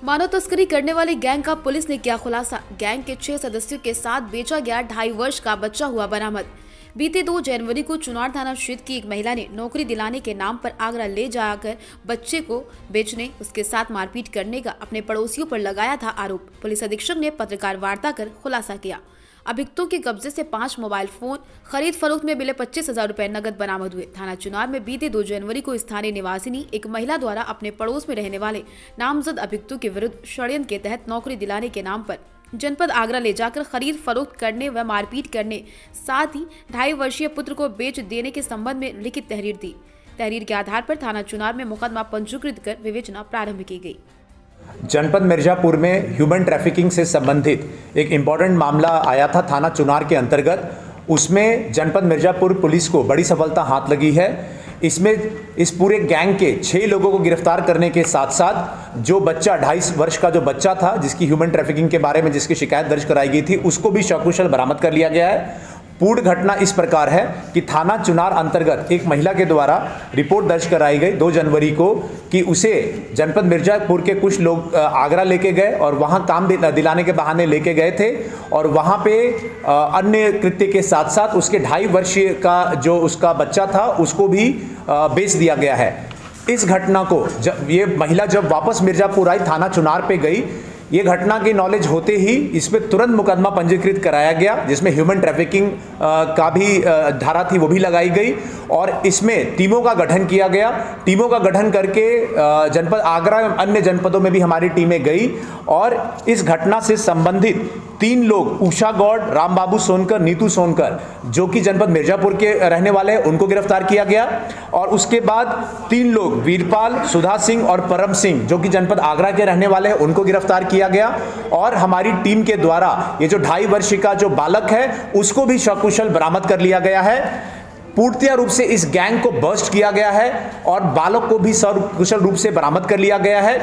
मानव तस्करी करने वाली गैंग का पुलिस ने किया खुलासा। गैंग के 6 सदस्यों के साथ बेचा गया 2.5 वर्ष का बच्चा हुआ बरामद। बीते 2 जनवरी को चुनार थाना क्षेत्र की एक महिला ने नौकरी दिलाने के नाम पर आगरा ले जाकर बच्चे को बेचने, उसके साथ मारपीट करने का अपने पड़ोसियों पर लगाया था आरोप। पुलिस अधीक्षक ने पत्रकार वार्ता कर खुलासा किया। अभियुक्तों के कब्जे से 5 मोबाइल फोन, खरीद फरोख्त में मिले 25,000 रुपए नकद बरामद हुए। थाना चुनार में बीते 2 जनवरी को स्थानीय निवासिनी एक महिला द्वारा अपने पड़ोस में रहने वाले नामजद अभियुक्तों के विरुद्ध षड्यंत्र के तहत नौकरी दिलाने के नाम पर जनपद आगरा ले जाकर खरीद फरोख्त करने व मारपीट करने, साथ ही 2.5 वर्षीय पुत्र को बेच देने के संबंध में लिखित तहरीर दी। तहरीर के आधार पर थाना चुनार में मुकदमा पंजीकृत कर विवेचना प्रारंभ की गई। जनपद मिर्जापुर में ह्यूमन ट्रैफिकिंग से संबंधित एक इम्पॉर्टेंट मामला आया था थाना चुनार के अंतर्गत। उसमें जनपद मिर्जापुर पुलिस को बड़ी सफलता हाथ लगी है। इसमें इस पूरे गैंग के 6 लोगों को गिरफ्तार करने के साथ साथ जो बच्चा 2.5 वर्ष का जो बच्चा था, जिसकी ह्यूमन ट्रैफिकिंग के बारे में जिसकी शिकायत दर्ज कराई गई थी, उसको भी सकुशल बरामद कर लिया गया है। पूर्ण घटना इस प्रकार है कि थाना चुनार अंतर्गत एक महिला के द्वारा रिपोर्ट दर्ज कराई गई 2 जनवरी को कि उसे जनपद मिर्जापुर के कुछ लोग आगरा लेके गए और वहां काम दिलाने के बहाने लेके गए थे और वहां पे अन्य कृत्य के साथ साथ उसके 2.5 वर्षीय का जो उसका बच्चा था उसको भी बेच दिया गया है। इस घटना को जब ये महिला वापस मिर्जापुर आई, थाना चुनार पे गई, ये घटना की नॉलेज होते ही इसमें तुरंत मुकदमा पंजीकृत कराया गया, जिसमें ह्यूमन ट्रैफिकिंग का भी धारा थी वो भी लगाई गई और इसमें टीमों का गठन किया गया। टीमों का गठन करके जनपद आगरा एवं अन्य जनपदों में भी हमारी टीमें गई और इस घटना से संबंधित 3 लोग, उषा गौड़, राम बाबू सोनकर, नीतू सोनकर, जो कि जनपद मिर्जापुर के रहने वाले हैं, उनको गिरफ्तार किया गया। और उसके बाद 3 लोग, वीरपाल, सुधा सिंह और परम सिंह, जो कि जनपद आगरा के रहने वाले हैं, उनको गिरफ्तार किया गया। और हमारी टीम के द्वारा ये जो 2.5 वर्ष का जो बालक है उसको भी सकुशल बरामद कर लिया गया है। पूर्णतः रूप से इस गैंग को बस्ट किया गया है और बालक को भी सकुशल रूप से बरामद कर लिया गया है।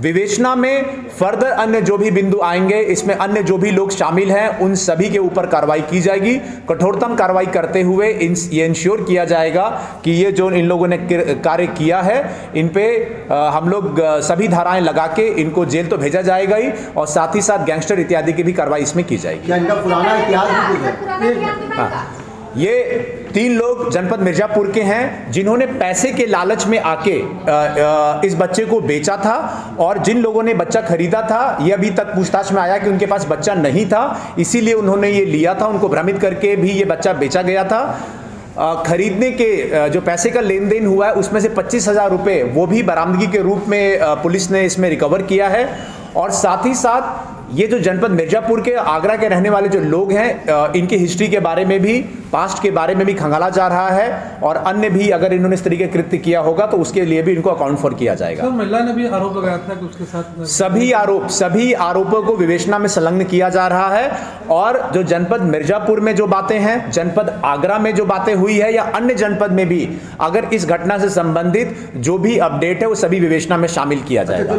विवेचना में फर्दर अन्य जो भी बिंदु आएंगे, इसमें अन्य जो भी लोग शामिल हैं उन सभी के ऊपर कार्रवाई की जाएगी। कठोरतम कार्रवाई करते हुए ये इंश्योर किया जाएगा कि ये जो इन लोगों ने कार्य किया है इन पे हम लोग सभी धाराएं लगा के इनको जेल तो भेजा जाएगा ही और साथ ही साथ गैंगस्टर इत्यादि की भी कार्रवाई इसमें की जाएगी। इनका पुराना इतिहास ये 3 लोग जनपद मिर्जापुर के हैं जिन्होंने पैसे के लालच में आके इस बच्चे को बेचा था और जिन लोगों ने बच्चा खरीदा था ये अभी तक पूछताछ में आया कि उनके पास बच्चा नहीं था, इसीलिए उन्होंने ये लिया था। उनको भ्रमित करके भी ये बच्चा बेचा गया था। खरीदने के जो पैसे का लेन देन हुआ है उसमें से 25,000 रुपये वो भी बरामदगी के रूप में पुलिस ने इसमें रिकवर किया है। और साथ ही साथ ये जो जनपद मिर्जापुर के आगरा के रहने वाले जो लोग हैं इनकी हिस्ट्री के बारे में भी, पास्ट के बारे में भी खंगाला जा रहा है और अन्य भी अगर इन्होंने इस तरीके कृत्य किया होगा तो उसके लिए भी इनको अकाउंट फॉर किया जाएगा। सर, महिला ने भी आरोप लगाया था कि उसके साथ सभी आरोपों को विवेचना में संलग्न किया जा रहा है और जो जनपद मिर्जापुर में जो बातें हैं, जनपद आगरा में जो बातें हुई है या अन्य जनपद में भी अगर इस घटना से संबंधित जो भी अपडेट है वो सभी विवेचना में शामिल किया जाएगा।